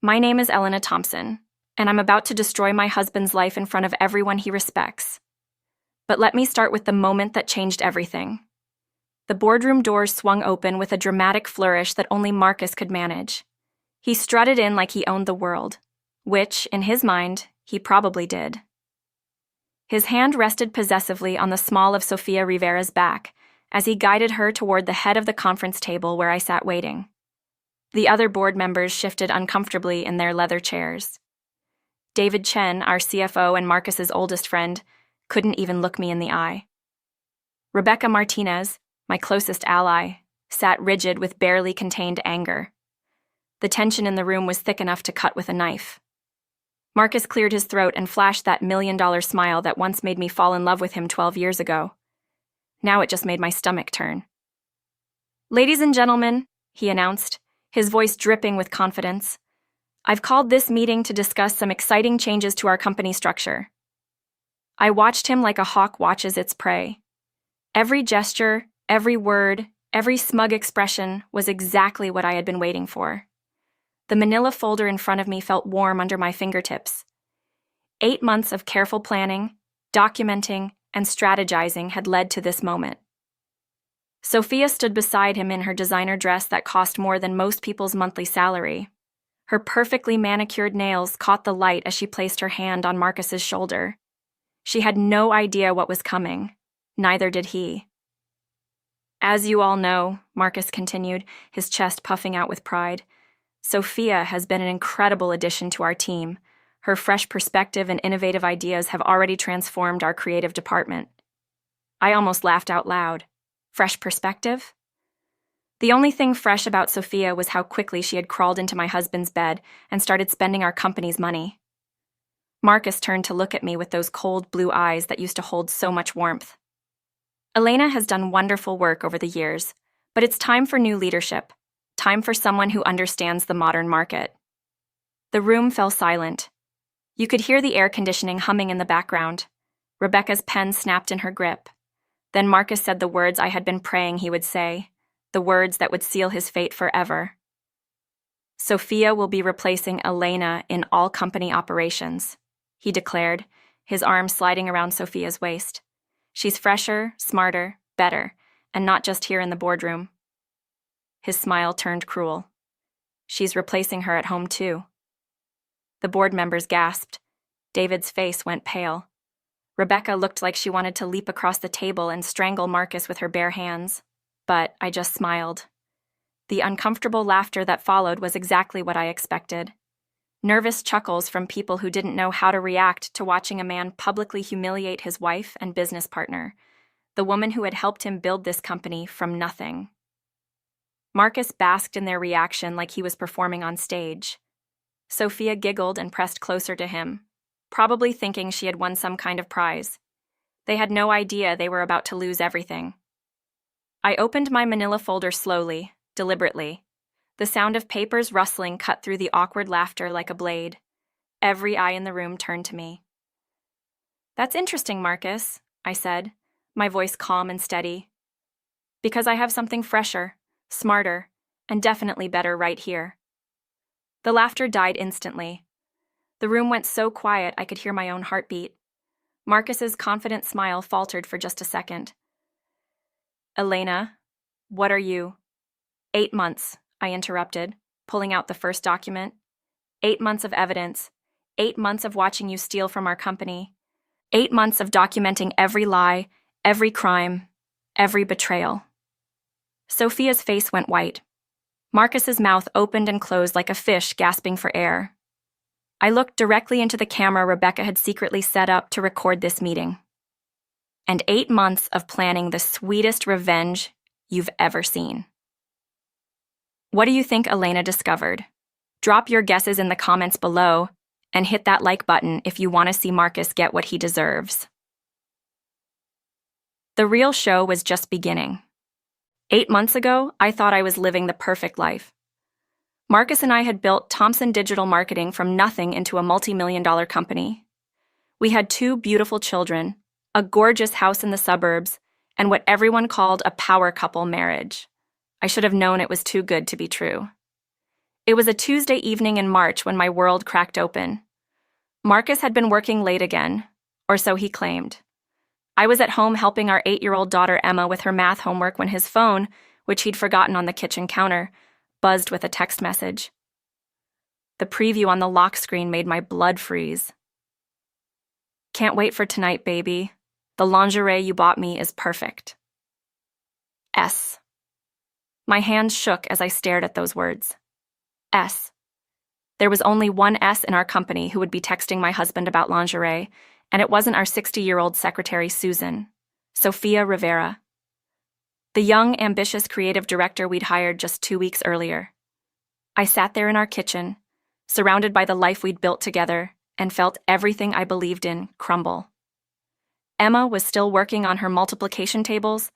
My name is Elena Thompson, and I'm about to destroy my husband's life in front of everyone he respects. But let me start with the moment that changed everything. The boardroom doors swung open with a dramatic flourish that only Marcus could manage. He strutted in like he owned the world, which, in his mind, he probably did. His hand rested possessively on the small of Sofia Rivera's back as he guided her toward the head of the conference table where I sat waiting. The other board members shifted uncomfortably in their leather chairs. David Chen, our CFO and Marcus's oldest friend, couldn't even look me in the eye. Rebecca Martinez, my closest ally, sat rigid with barely contained anger. The tension in the room was thick enough to cut with a knife. Marcus cleared his throat and flashed that $1,000,000 smile that once made me fall in love with him 12 years ago. Now it just made my stomach turn. "Ladies and gentlemen," he announced, his voice dripping with confidence, "I've called this meeting to discuss some exciting changes to our company structure." I watched him like a hawk watches its prey. Every gesture, every word, every smug expression was exactly what I had been waiting for. The manila folder in front of me felt warm under my fingertips. 8 months of careful planning, documenting, and strategizing had led to this moment. Sophia stood beside him in her designer dress that cost more than most people's monthly salary. Her perfectly manicured nails caught the light as she placed her hand on Marcus's shoulder. She had no idea what was coming. Neither did he. "As you all know," Marcus continued, his chest puffing out with pride, "Sophia has been an incredible addition to our team. Her fresh perspective and innovative ideas have already transformed our creative department." I almost laughed out loud. Fresh perspective? The only thing fresh about Sophia was how quickly she had crawled into my husband's bed and started spending our company's money. Marcus turned to look at me with those cold blue eyes that used to hold so much warmth. "Elena has done wonderful work over the years, but it's time for new leadership. Time for someone who understands the modern market." The room fell silent. You could hear the air conditioning humming in the background. Rebecca's pen snapped in her grip. Then Marcus said the words I had been praying he would say, the words that would seal his fate forever. "Sophia will be replacing Elena in all company operations," he declared, his arm sliding around Sophia's waist. "She's fresher, smarter, better, and not just here in the boardroom." His smile turned cruel. "She's replacing her at home too." The board members gasped. David's face went pale. Rebecca looked like she wanted to leap across the table and strangle Marcus with her bare hands, but I just smiled. The uncomfortable laughter that followed was exactly what I expected. Nervous chuckles from people who didn't know how to react to watching a man publicly humiliate his wife and business partner, the woman who had helped him build this company from nothing. Marcus basked in their reaction like he was performing on stage. Sophia giggled and pressed closer to him, probably thinking she had won some kind of prize. They had no idea they were about to lose everything. I opened my manila folder slowly, deliberately. The sound of papers rustling cut through the awkward laughter like a blade. Every eye in the room turned to me. "That's interesting, Marcus," I said, my voice calm and steady. "Because I have something fresher, smarter, and definitely better right here." The laughter died instantly. The room went so quiet I could hear my own heartbeat. Marcus's confident smile faltered for just a second. "Elena, what are you—" "8 months," I interrupted, pulling out the first document. 8 months of evidence. 8 months of watching you steal from our company. 8 months of documenting every lie, every crime, every betrayal. Sophia's face went white. Marcus's mouth opened and closed like a fish gasping for air. I looked directly into the camera Rebecca had secretly set up to record this meeting. And 8 months of planning the sweetest revenge you've ever seen. What do you think Elena discovered? Drop your guesses in the comments below and hit that like button if you want to see Marcus get what he deserves. The real show was just beginning. 8 months ago, I thought I was living the perfect life. Marcus and I had built Thompson Digital Marketing from nothing into a multi-million-dollar company. We had 2 beautiful children, a gorgeous house in the suburbs, and what everyone called a power couple marriage. I should have known it was too good to be true. It was a Tuesday evening in March when my world cracked open. Marcus had been working late again, or so he claimed. I was at home helping our 8-year-old daughter Emma with her math homework when his phone, which he'd forgotten on the kitchen counter, buzzed with a text message. The preview on the lock screen made my blood freeze. "Can't wait for tonight, baby. The lingerie you bought me is perfect. S." My hands shook as I stared at those words. S. There was only one S in our company who would be texting my husband about lingerie, and it wasn't our 60-year-old secretary Susan, Sophia Rivera. The young, ambitious creative director we'd hired just 2 weeks earlier. I sat there in our kitchen, surrounded by the life we'd built together, and felt everything I believed in crumble. Emma was still working on her multiplication tables,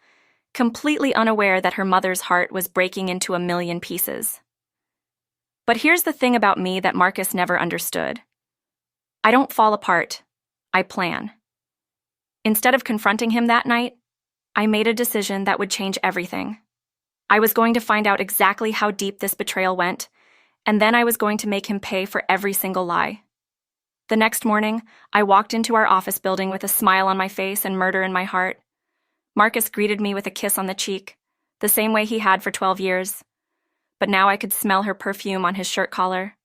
completely unaware that her mother's heart was breaking into a million pieces. But here's the thing about me that Marcus never understood. I don't fall apart. I plan. Instead of confronting him that night, I made a decision that would change everything. I was going to find out exactly how deep this betrayal went, and then I was going to make him pay for every single lie. The next morning, I walked into our office building with a smile on my face and murder in my heart. Marcus greeted me with a kiss on the cheek, the same way he had for 12 years. But now I could smell her perfume on his shirt collar.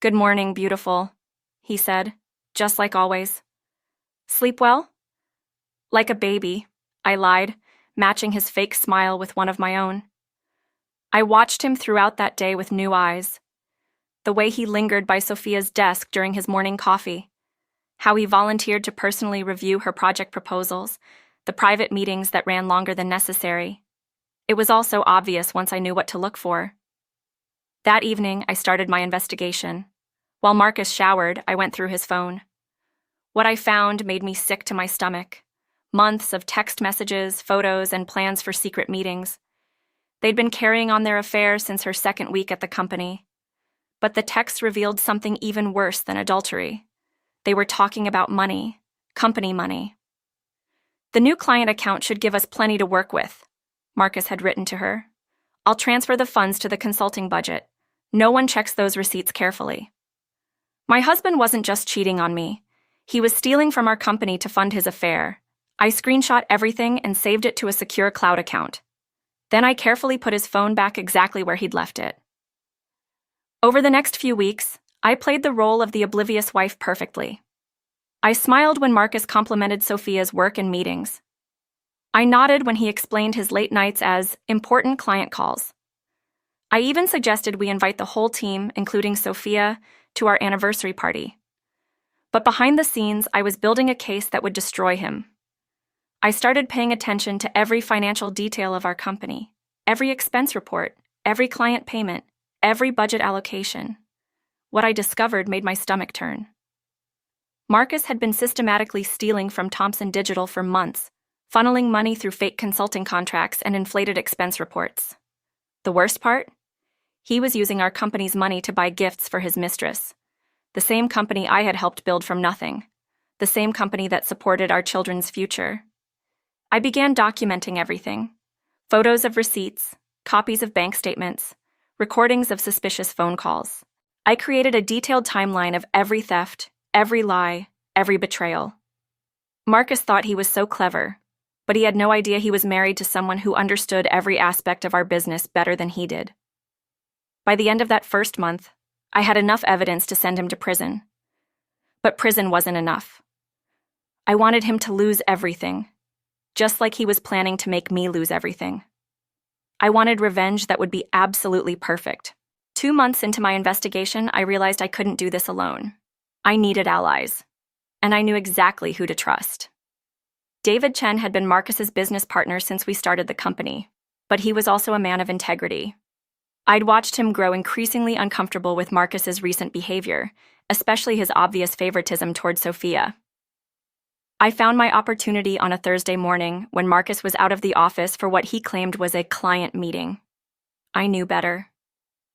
"Good morning, beautiful," he said, just like always. "Sleep well?" "Like a baby," I lied, matching his fake smile with one of my own. I watched him throughout that day with new eyes. The way he lingered by Sophia's desk during his morning coffee, how he volunteered to personally review her project proposals, the private meetings that ran longer than necessary. It was all so obvious once I knew what to look for. That evening, I started my investigation. While Marcus showered, I went through his phone. What I found made me sick to my stomach. Months of text messages, photos, and plans for secret meetings. They'd been carrying on their affair since her second week at the company. But the texts revealed something even worse than adultery. They were talking about money, company money. "The new client account should give us plenty to work with," Marcus had written to her. "I'll transfer the funds to the consulting budget. No one checks those receipts carefully." My husband wasn't just cheating on me. He was stealing from our company to fund his affair. I screenshot everything and saved it to a secure cloud account. Then I carefully put his phone back exactly where he'd left it. Over the next few weeks, I played the role of the oblivious wife perfectly. I smiled when Marcus complimented Sophia's work and meetings. I nodded when he explained his late nights as important client calls. I even suggested we invite the whole team, including Sophia, to our anniversary party. But behind the scenes, I was building a case that would destroy him. I started paying attention to every financial detail of our company, every expense report, every client payment, every budget allocation. What I discovered made my stomach turn. Marcus had been systematically stealing from Thomson Digital for months, funneling money through fake consulting contracts and inflated expense reports. The worst part? He was using our company's money to buy gifts for his mistress, the same company I had helped build from nothing, the same company that supported our children's future. I began documenting everything: photos of receipts, copies of bank statements, recordings of suspicious phone calls. I created a detailed timeline of every theft, every lie, every betrayal. Marcus thought he was so clever, but he had no idea he was married to someone who understood every aspect of our business better than he did. By the end of that first month, I had enough evidence to send him to prison. But prison wasn't enough. I wanted him to lose everything, just like he was planning to make me lose everything. I wanted revenge that would be absolutely perfect. 2 months into my investigation, I realized I couldn't do this alone. I needed allies, and I knew exactly who to trust. David Chen had been Marcus's business partner since we started the company, but he was also a man of integrity. I'd watched him grow increasingly uncomfortable with Marcus's recent behavior, especially his obvious favoritism toward Sophia. I found my opportunity on a Thursday morning when Marcus was out of the office for what he claimed was a client meeting. I knew better.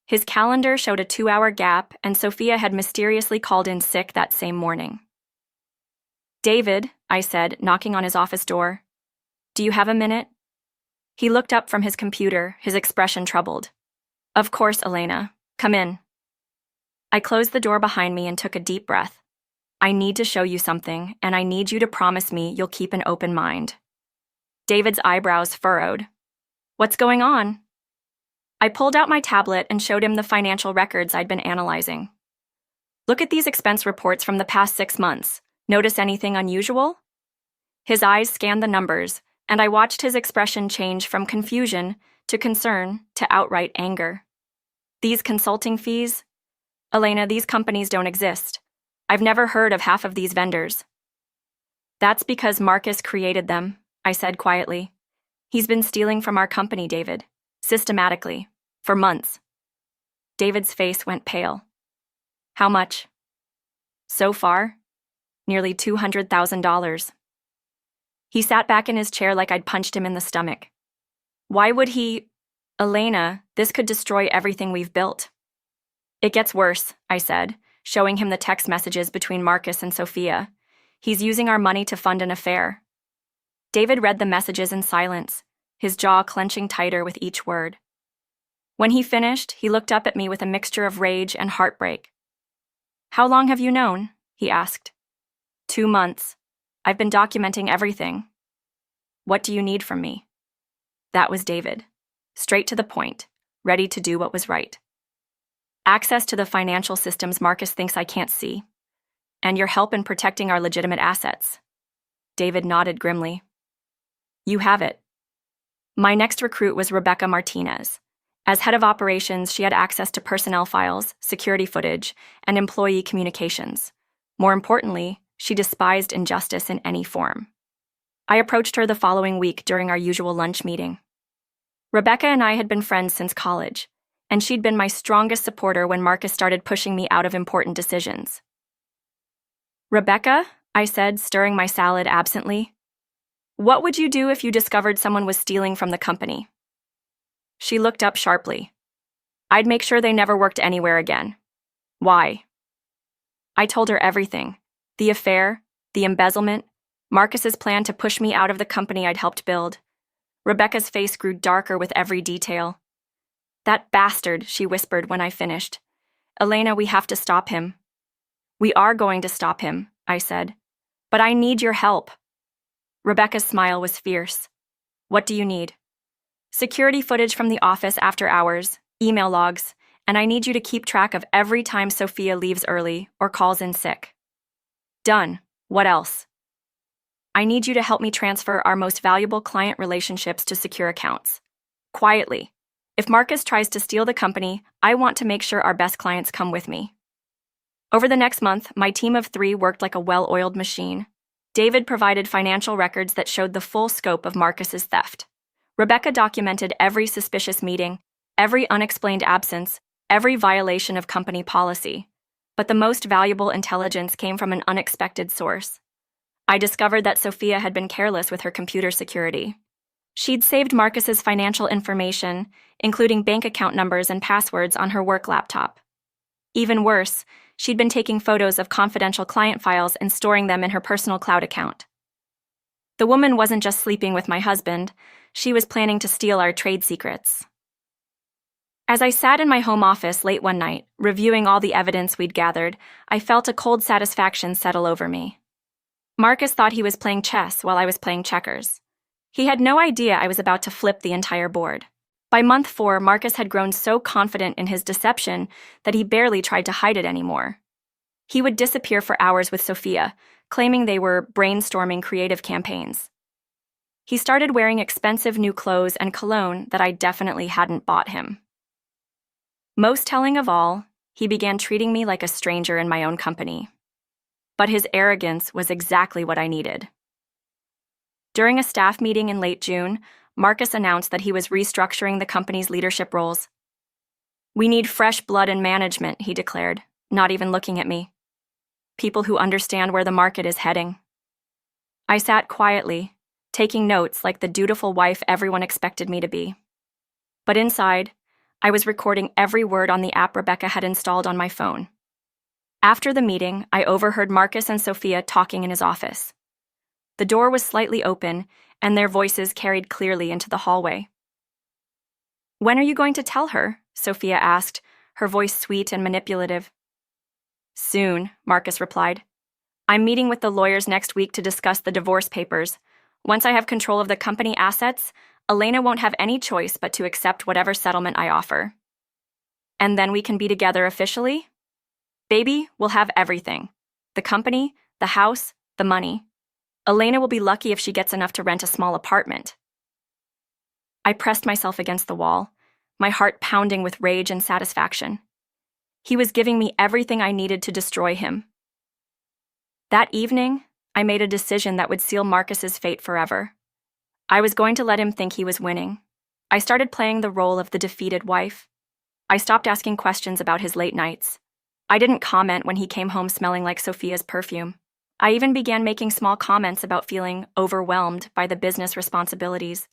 His calendar showed a 2-hour gap, and Sophia had mysteriously called in sick that same morning. "David," I said, knocking on his office door, "do you have a minute?" He looked up from his computer, his expression troubled. "Of course, Elena. Come in. I closed the door behind me and took a deep breath. I need to show you something, and I need you to promise me you'll keep an open mind. David's eyebrows furrowed. What's going on? I pulled out my tablet and showed him the financial records I'd been analyzing. Look at these expense reports from the past 6 months. Notice anything unusual? His eyes scanned the numbers, and I watched his expression change from confusion to concern to outright anger. These consulting fees? Elena, these companies don't exist. I've never heard of half of these vendors. That's because Marcus created them, I said quietly. He's been stealing from our company, David, systematically, for months. David's face went pale. How much? So far, nearly $200,000. He sat back in his chair like I'd punched him in the stomach. Why would he? Elena, this could destroy everything we've built. It gets worse, I said, showing him the text messages between Marcus and Sophia. He's using our money to fund an affair. David read the messages in silence, his jaw clenching tighter with each word. When he finished, he looked up at me with a mixture of rage and heartbreak. How long have you known? He asked. 2 months. I've been documenting everything. What do you need from me? That was David. Straight to the point, ready to do what was right. Access to the financial systems Marcus thinks I can't see. And your help in protecting our legitimate assets. David nodded grimly. You have it. My next recruit was Rebecca Martinez. As head of operations, she had access to personnel files, security footage, and employee communications. More importantly, she despised injustice in any form. I approached her the following week during our usual lunch meeting. Rebecca and I had been friends since college, and she'd been my strongest supporter when Marcus started pushing me out of important decisions. Rebecca, I said, stirring my salad absently, what would you do if you discovered someone was stealing from the company? She looked up sharply. I'd make sure they never worked anywhere again. Why? I told her everything. The affair, the embezzlement, Marcus's plan to push me out of the company I'd helped build. Rebecca's face grew darker with every detail. That bastard, she whispered when I finished. Elena, we have to stop him. We are going to stop him, I said. But I need your help. Rebecca's smile was fierce. What do you need? Security footage from the office after hours, email logs, and I need you to keep track of every time Sophia leaves early or calls in sick. Done. What else? I need you to help me transfer our most valuable client relationships to secure accounts. Quietly. If Marcus tries to steal the company, I want to make sure our best clients come with me. Over the next month, my team of 3 worked like a well-oiled machine. David provided financial records that showed the full scope of Marcus's theft. Rebecca documented every suspicious meeting, every unexplained absence, every violation of company policy. But the most valuable intelligence came from an unexpected source. I discovered that Sophia had been careless with her computer security. She'd saved Marcus's financial information, including bank account numbers and passwords, on her work laptop. Even worse, she'd been taking photos of confidential client files and storing them in her personal cloud account. The woman wasn't just sleeping with my husband, she was planning to steal our trade secrets. As I sat in my home office late one night, reviewing all the evidence we'd gathered, I felt a cold satisfaction settle over me. Marcus thought he was playing chess while I was playing checkers. He had no idea I was about to flip the entire board. By month 4, Marcus had grown so confident in his deception that he barely tried to hide it anymore. He would disappear for hours with Sophia, claiming they were brainstorming creative campaigns. He started wearing expensive new clothes and cologne that I definitely hadn't bought him. Most telling of all, he began treating me like a stranger in my own company. But his arrogance was exactly what I needed. During a staff meeting in late June, Marcus announced that he was restructuring the company's leadership roles. We need fresh blood in management, he declared, not even looking at me. People who understand where the market is heading. I sat quietly, taking notes like the dutiful wife everyone expected me to be. But inside, I was recording every word on the app Rebecca had installed on my phone. After the meeting, I overheard Marcus and Sophia talking in his office. The door was slightly open, and their voices carried clearly into the hallway. When are you going to tell her? Sophia asked, her voice sweet and manipulative. "Soon," Marcus replied. "I'm meeting with the lawyers next week to discuss the divorce papers. Once I have control of the company assets, Elena won't have any choice but to accept whatever settlement I offer. And then we can be together officially? Baby, we'll have everything. The company, the house, the money. Elena will be lucky if she gets enough to rent a small apartment." I pressed myself against the wall, my heart pounding with rage and satisfaction. He was giving me everything I needed to destroy him. That evening, I made a decision that would seal Marcus's fate forever. I was going to let him think he was winning. I started playing the role of the defeated wife. I stopped asking questions about his late nights. I didn't comment when he came home smelling like Sophia's perfume. I even began making small comments about feeling overwhelmed by the business responsibilities.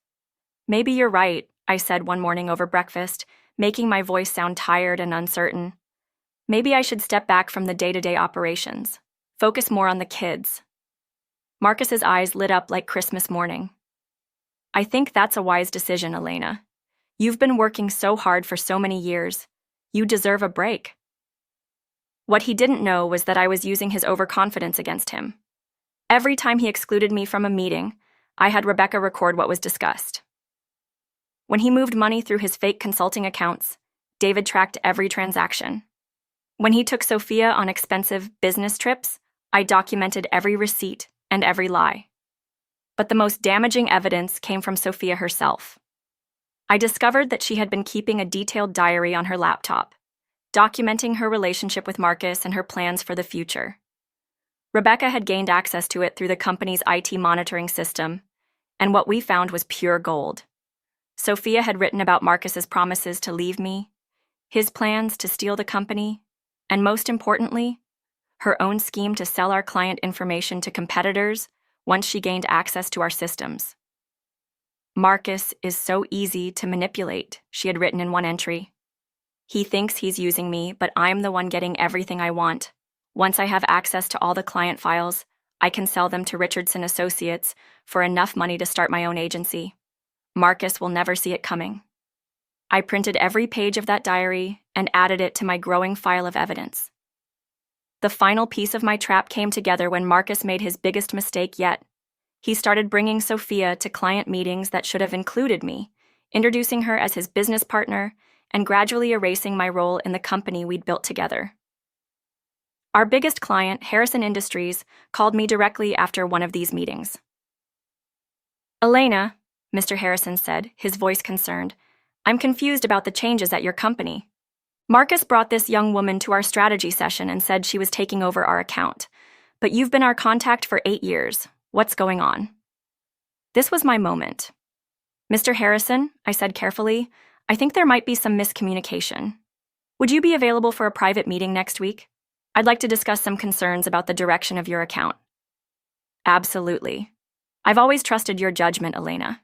"Maybe you're right," I said one morning over breakfast, making my voice sound tired and uncertain. "Maybe I should step back from the day-to-day operations, focus more on the kids." Marcus's eyes lit up like Christmas morning. "I think that's a wise decision, Elena. You've been working so hard for so many years. You deserve a break." What he didn't know was that I was using his overconfidence against him. Every time he excluded me from a meeting, I had Rebecca record what was discussed. When he moved money through his fake consulting accounts, David tracked every transaction. When he took Sophia on expensive business trips, I documented every receipt and every lie. But the most damaging evidence came from Sophia herself. I discovered that she had been keeping a detailed diary on her laptop, documenting her relationship with Marcus and her plans for the future. Rebecca had gained access to it through the company's IT monitoring system, and what we found was pure gold. Sophia had written about Marcus's promises to leave me, his plans to steal the company, and most importantly, her own scheme to sell our client information to competitors once she gained access to our systems. "Marcus is so easy to manipulate," she had written in one entry. "He thinks he's using me, but I'm the one getting everything I want. Once I have access to all the client files, I can sell them to Richardson Associates for enough money to start my own agency. Marcus will never see it coming." I printed every page of that diary and added it to my growing file of evidence. The final piece of my trap came together when Marcus made his biggest mistake yet. He started bringing Sophia to client meetings that should have included me, introducing her as his business partner, and gradually erasing my role in the company we'd built together. Our biggest client, Harrison Industries, called me directly after one of these meetings. "Elena," Mr. Harrison said, his voice concerned, "I'm confused about the changes at your company. Marcus brought this young woman to our strategy session and said she was taking over our account. But you've been our contact for 8 years. What's going on?" This was my moment. "Mr. Harrison," I said carefully, "I think there might be some miscommunication. Would you be available for a private meeting next week? I'd like to discuss some concerns about the direction of your account." "Absolutely. I've always trusted your judgment, Elena."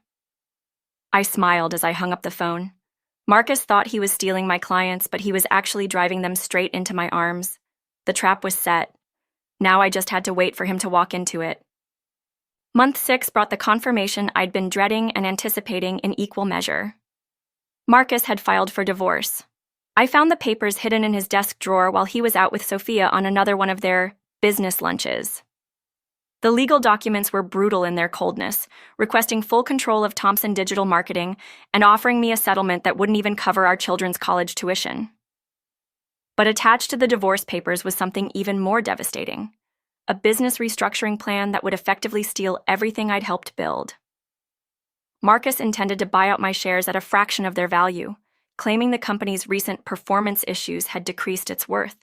I smiled as I hung up the phone. Marcus thought he was stealing my clients, but he was actually driving them straight into my arms. The trap was set. Now I just had to wait for him to walk into it. Month 6 brought the confirmation I'd been dreading and anticipating in equal measure. Marcus had filed for divorce. I found the papers hidden in his desk drawer while he was out with Sophia on another one of their business lunches. The legal documents were brutal in their coldness, requesting full control of Thompson Digital Marketing and offering me a settlement that wouldn't even cover our children's college tuition. But attached to the divorce papers was something even more devastating: a business restructuring plan that would effectively steal everything I'd helped build. Marcus intended to buy out my shares at a fraction of their value, claiming the company's recent performance issues had decreased its worth.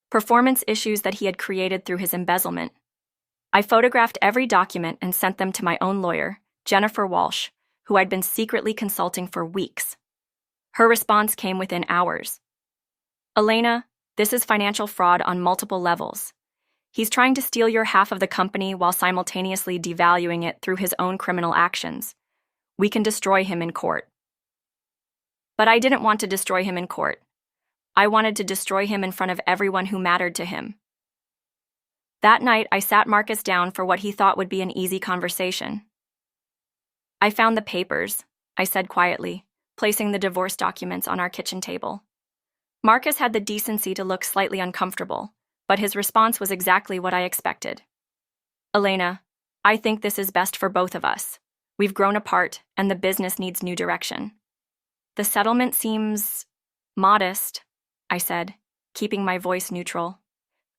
Performance issues that he had created through his embezzlement. I photographed every document and sent them to my own lawyer, Jennifer Walsh, who I'd been secretly consulting for weeks. Her response came within hours. "Elena, this is financial fraud on multiple levels. He's trying to steal your half of the company while simultaneously devaluing it through his own criminal actions. We can destroy him in court." But I didn't want to destroy him in court. I wanted to destroy him in front of everyone who mattered to him. That night, I sat Marcus down for what he thought would be an easy conversation. "I found the papers," I said quietly, placing the divorce documents on our kitchen table. Marcus had the decency to look slightly uncomfortable, but his response was exactly what I expected. Elena, I think this is best for both of us. We've grown apart, and the business needs new direction. The settlement seems modest, I said, keeping my voice neutral.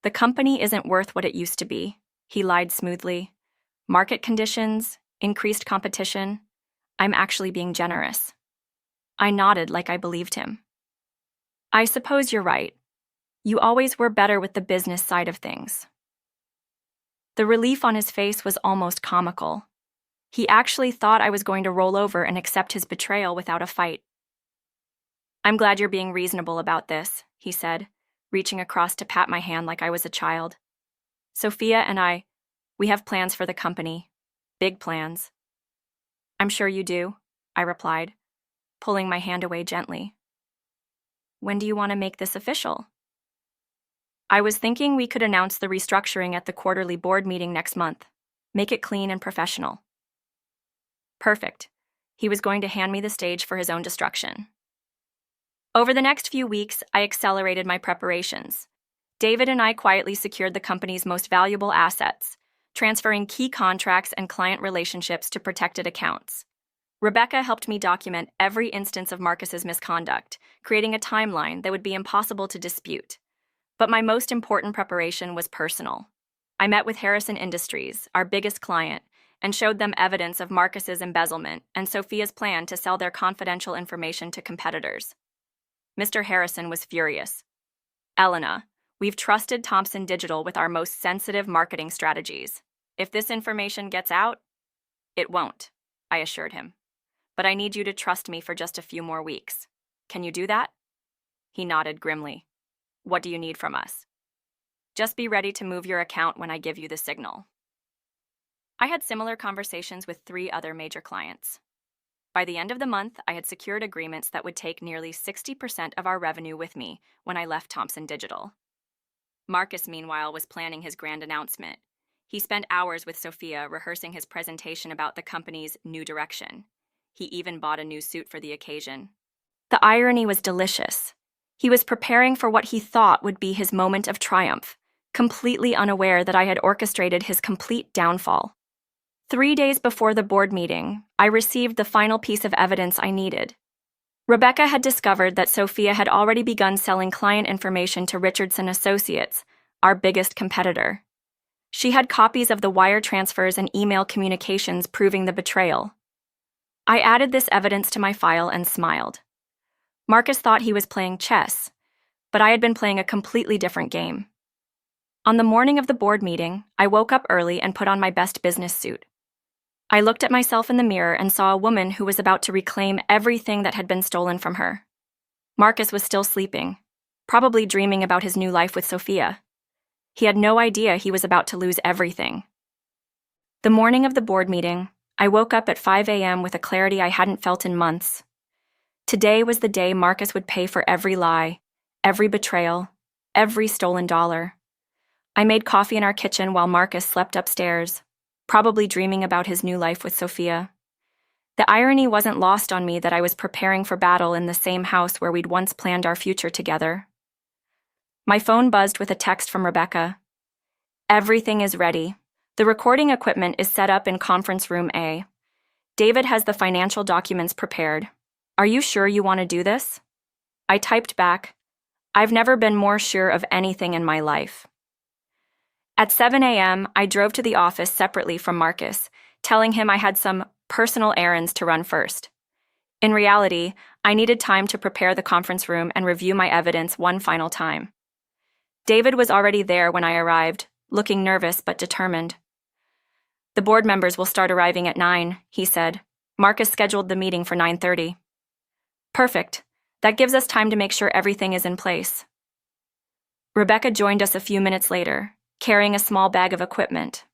The company isn't worth what it used to be, he lied smoothly. Market conditions, increased competition. I'm actually being generous. I nodded like I believed him. I suppose you're right. You always were better with the business side of things. The relief on his face was almost comical. He actually thought I was going to roll over and accept his betrayal without a fight. I'm glad you're being reasonable about this, he said, reaching across to pat my hand like I was a child. Sophia and we have plans for the company. Big plans. I'm sure you do, I replied, pulling my hand away gently. When do you want to make this official? I was thinking we could announce the restructuring at the quarterly board meeting next month. Make it clean and professional. Perfect. He was going to hand me the stage for his own destruction. Over the next few weeks, I accelerated my preparations. David and I quietly secured the company's most valuable assets, transferring key contracts and client relationships to protected accounts. Rebecca helped me document every instance of Marcus's misconduct, creating a timeline that would be impossible to dispute. But my most important preparation was personal. I met with Harrison Industries, our biggest client, and showed them evidence of Marcus's embezzlement and Sophia's plan to sell their confidential information to competitors. Mr. Harrison was furious. Elena, we've trusted Thomson Digital with our most sensitive marketing strategies. If this information gets out, it won't, I assured him. But I need you to trust me for just a few more weeks. Can you do that? He nodded grimly. What do you need from us? Just be ready to move your account when I give you the signal. I had similar conversations with 3 other major clients. By the end of the month, I had secured agreements that would take nearly 60% of our revenue with me when I left Thomson Digital. Marcus, meanwhile, was planning his grand announcement. He spent hours with Sophia rehearsing his presentation about the company's new direction. He even bought a new suit for the occasion. The irony was delicious. He was preparing for what he thought would be his moment of triumph, completely unaware that I had orchestrated his complete downfall. 3 days before the board meeting, I received the final piece of evidence I needed. Rebecca had discovered that Sophia had already begun selling client information to Richardson Associates, our biggest competitor. She had copies of the wire transfers and email communications proving the betrayal. I added this evidence to my file and smiled. Marcus thought he was playing chess, but I had been playing a completely different game. On the morning of the board meeting, I woke up early and put on my best business suit. I looked at myself in the mirror and saw a woman who was about to reclaim everything that had been stolen from her. Marcus was still sleeping, probably dreaming about his new life with Sophia. He had no idea he was about to lose everything. The morning of the board meeting, I woke up at 5 a.m. with a clarity I hadn't felt in months. Today was the day Marcus would pay for every lie, every betrayal, every stolen dollar. I made coffee in our kitchen while Marcus slept upstairs, probably dreaming about his new life with Sophia. The irony wasn't lost on me that I was preparing for battle in the same house where we'd once planned our future together. My phone buzzed with a text from Rebecca. Everything is ready. The recording equipment is set up in conference room A. David has the financial documents prepared. Are you sure you want to do this? I typed back, I've never been more sure of anything in my life. At 7 a.m., I drove to the office separately from Marcus, telling him I had some personal errands to run first. In reality, I needed time to prepare the conference room and review my evidence one final time. David was already there when I arrived, looking nervous but determined. The board members will start arriving at 9, he said. Marcus scheduled the meeting for 9:30. Perfect. That gives us time to make sure everything is in place. Rebecca joined us a few minutes later, carrying a small bag of equipment.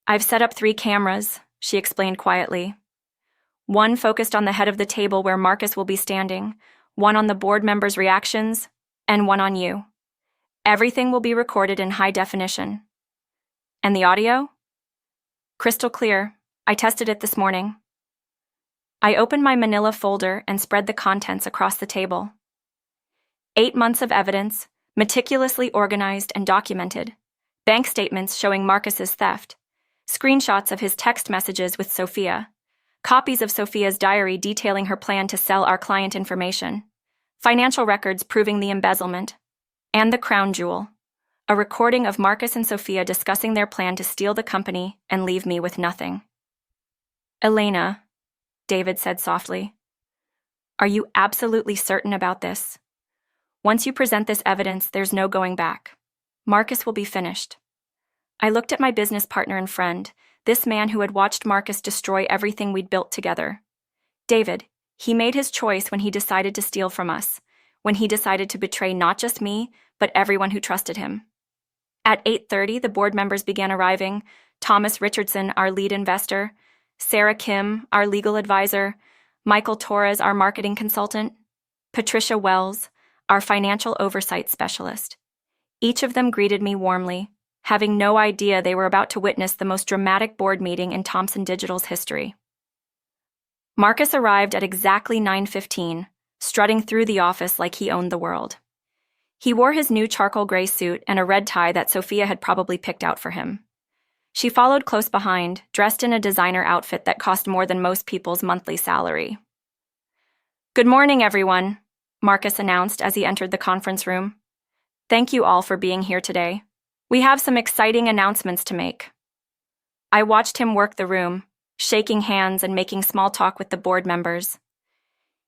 I've set up 3 cameras, she explained quietly. One focused on the head of the table where Marcus will be standing, one on the board members' reactions, and one on you. Everything will be recorded in high definition. And the audio? Crystal clear. I tested it this morning. I opened my manila folder and spread the contents across the table. 8 months of evidence, meticulously organized and documented. Bank statements showing Marcus's theft. Screenshots of his text messages with Sophia. Copies of Sophia's diary detailing her plan to sell our client information. Financial records proving the embezzlement. And the crown jewel. A recording of Marcus and Sophia discussing their plan to steal the company and leave me with nothing. "Elena," David said softly, "are you absolutely certain about this? Once you present this evidence, there's no going back. Marcus will be finished." I looked at my business partner and friend, this man who had watched Marcus destroy everything we'd built together. David, he made his choice when he decided to steal from us, when he decided to betray not just me, but everyone who trusted him. At 8:30, the board members began arriving. Thomas Richardson, our lead investor, Sarah Kim, our legal advisor, Michael Torres, our marketing consultant, Patricia Wells, our financial oversight specialist. Each of them greeted me warmly, having no idea they were about to witness the most dramatic board meeting in Thomson Digital's history. Marcus arrived at exactly 9:15, strutting through the office like he owned the world. He wore his new charcoal gray suit and a red tie that Sophia had probably picked out for him. She followed close behind, dressed in a designer outfit that cost more than most people's monthly salary. "Good morning, everyone," Marcus announced as he entered the conference room. "Thank you all for being here today. We have some exciting announcements to make." I watched him work the room, shaking hands and making small talk with the board members.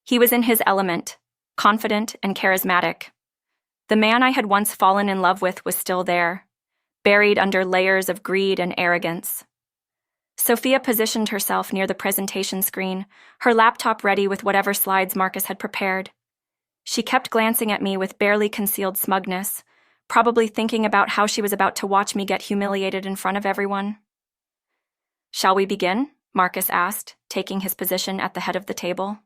He was in his element, confident and charismatic. The man I had once fallen in love with was still there, buried under layers of greed and arrogance. Sophia positioned herself near the presentation screen, her laptop ready with whatever slides Marcus had prepared. She kept glancing at me with barely concealed smugness, probably thinking about how she was about to watch me get humiliated in front of everyone. "Shall we begin?" Marcus asked, taking his position at the head of the table.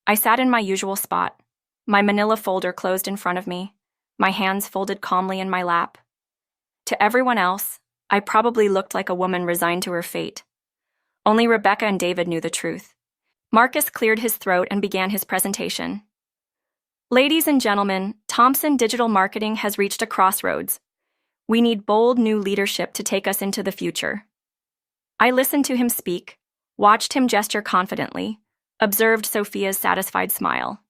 I sat in my usual spot, my manila folder closed in front of me, my hands folded calmly in my lap. To everyone else, I probably looked like a woman resigned to her fate. Only Rebecca and David knew the truth. Marcus cleared his throat and began his presentation. "Ladies and gentlemen, Thomson Digital Marketing has reached a crossroads. We need bold new leadership to take us into the future." I listened to him speak, watched him gesture confidently, observed Sophia's satisfied smile.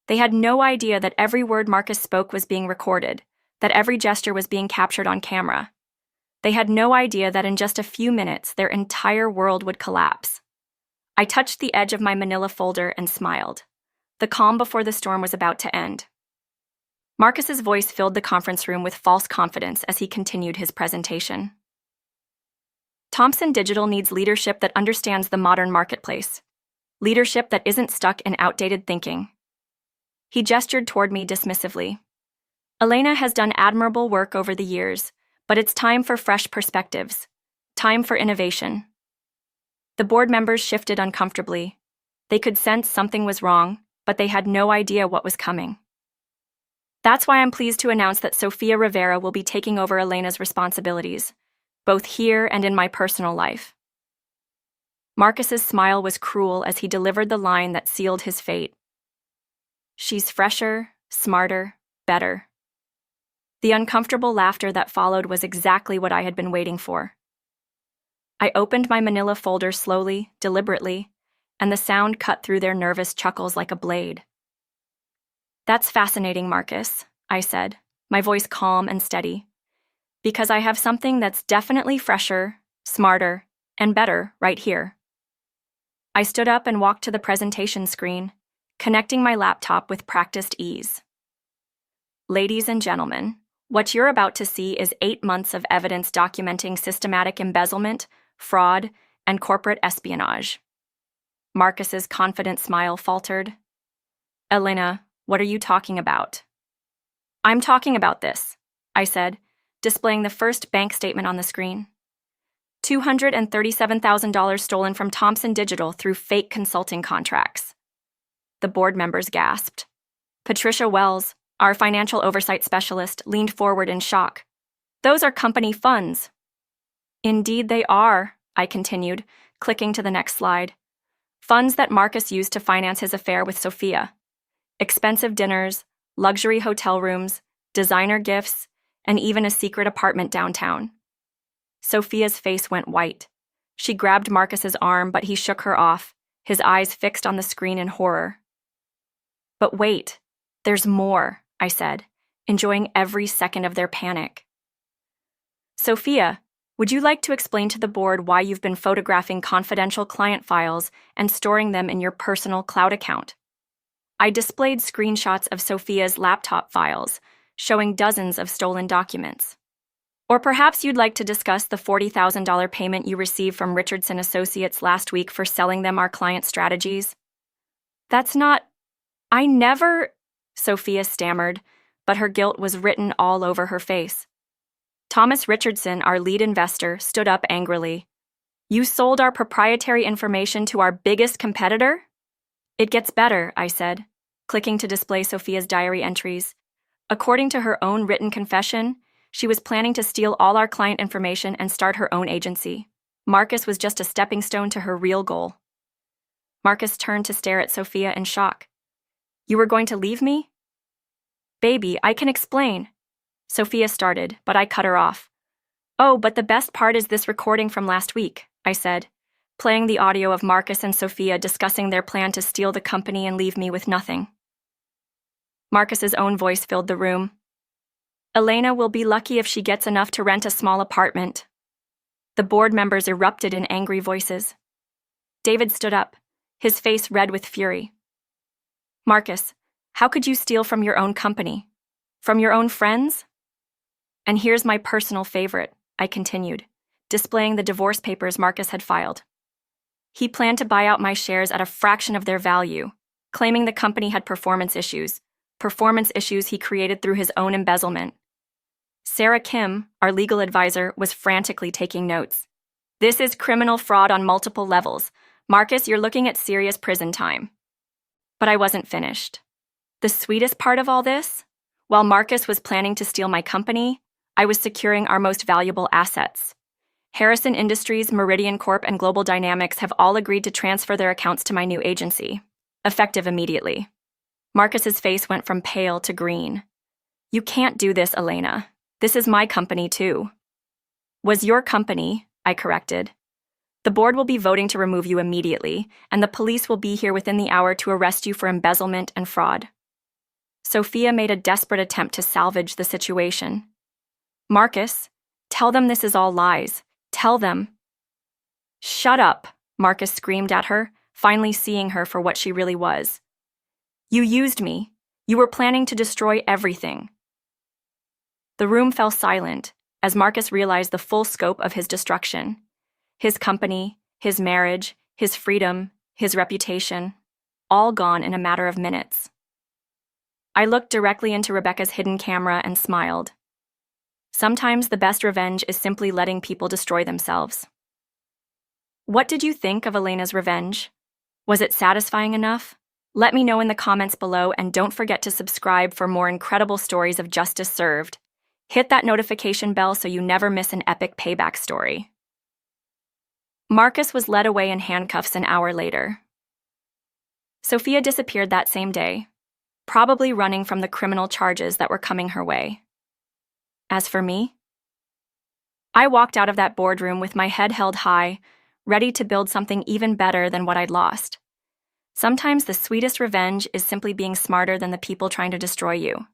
They had no idea that every word Marcus spoke was being recorded, that every gesture was being captured on camera. They had no idea that in just a few minutes their entire world would collapse. I touched the edge of my manila folder and smiled. The calm before the storm was about to end. Marcus's voice filled the conference room with false confidence as he continued his presentation. "Thomson Digital needs leadership that understands the modern marketplace. Leadership that isn't stuck in outdated thinking." He gestured toward me dismissively. "Elena has done admirable work over the years, but it's time for fresh perspectives. Time for innovation." The board members shifted uncomfortably. They could sense something was wrong, but they had no idea what was coming. That's why I'm pleased to announce that Sofia Rivera will be taking over Elena's responsibilities, both here and in my personal life. Marcus's smile was cruel as he delivered the line that sealed his fate. "She's fresher, smarter, better." The uncomfortable laughter that followed was exactly what I had been waiting for. I opened my manila folder slowly, deliberately, and the sound cut through their nervous chuckles like a blade. "That's fascinating, Marcus," I said, my voice calm and steady, "because I have something that's definitely fresher, smarter, and better right here." I stood up and walked to the presentation screen, connecting my laptop with practiced ease. "Ladies and gentlemen, what you're about to see is 8 months of evidence documenting systematic embezzlement, fraud, and corporate espionage." Marcus's confident smile faltered. "Elena, what are you talking about?" "I'm talking about this," I said, displaying the first bank statement on the screen. $237,000 stolen from Thomson Digital through fake consulting contracts. The board members gasped. Patricia Wells, our financial oversight specialist, leaned forward in shock. "Those are company funds." "Indeed they are," I continued, clicking to the next slide. "Funds that Marcus used to finance his affair with Sophia. Expensive dinners, luxury hotel rooms, designer gifts, and even a secret apartment downtown. Sophia's face went white. She grabbed Marcus's arm, but he shook her off, his eyes fixed on the screen in horror. But wait, there's more, I said, enjoying every second of their panic. Sophia, would you like to explain to the board why you've been photographing confidential client files and storing them in your personal cloud account? I displayed screenshots of Sophia's laptop files, showing dozens of stolen documents. Or perhaps you'd like to discuss the $40,000 payment you received from Richardson Associates last week for selling them our client strategies? That's not... I never... Sophia stammered, but her guilt was written all over her face. Thomas Richardson, our lead investor, stood up angrily. You sold our proprietary information to our biggest competitor? It gets better, I said, clicking to display Sophia's diary entries. According to her own written confession, she was planning to steal all our client information and start her own agency. Marcus was just a stepping stone to her real goal. Marcus turned to stare at Sophia in shock. You were going to leave me? Baby, I can explain. Sophia started, but I cut her off. Oh, but the best part is this recording from last week, I said, playing the audio of Marcus and Sophia discussing their plan to steal the company and leave me with nothing. Marcus's own voice filled the room. Elena will be lucky if she gets enough to rent a small apartment. The board members erupted in angry voices. David stood up, his face red with fury. Marcus, how could you steal from your own company? From your own friends? And here's my personal favorite, I continued, displaying the divorce papers Marcus had filed. He planned to buy out my shares at a fraction of their value, claiming the company had performance issues he created through his own embezzlement. Sarah Kim, our legal advisor, was frantically taking notes. This is criminal fraud on multiple levels. Marcus, you're looking at serious prison time. But I wasn't finished. The sweetest part of all this? While Marcus was planning to steal my company, I was securing our most valuable assets. Harrison Industries, Meridian Corp, and Global Dynamics have all agreed to transfer their accounts to my new agency, effective immediately. Marcus's face went from pale to green. You can't do this, Elena. This is my company, too. Was your company, I corrected. The board will be voting to remove you immediately, and the police will be here within the hour to arrest you for embezzlement and fraud. Sophia made a desperate attempt to salvage the situation. Marcus, tell them this is all lies. Tell them. Shut up, Marcus screamed at her, finally seeing her for what she really was. You used me. You were planning to destroy everything. The room fell silent as Marcus realized the full scope of his destruction. His company, his marriage, his freedom, his reputation, all gone in a matter of minutes. I looked directly into Rebecca's hidden camera and smiled. Sometimes the best revenge is simply letting people destroy themselves. What did you think of Elena's revenge? Was it satisfying enough? Let me know in the comments below, and don't forget to subscribe for more incredible stories of justice served. Hit that notification bell so you never miss an epic payback story. Marcus was led away in handcuffs an hour later. Sophia disappeared that same day, probably running from the criminal charges that were coming her way. As for me, I walked out of that boardroom with my head held high, ready to build something even better than what I'd lost. Sometimes the sweetest revenge is simply being smarter than the people trying to destroy you.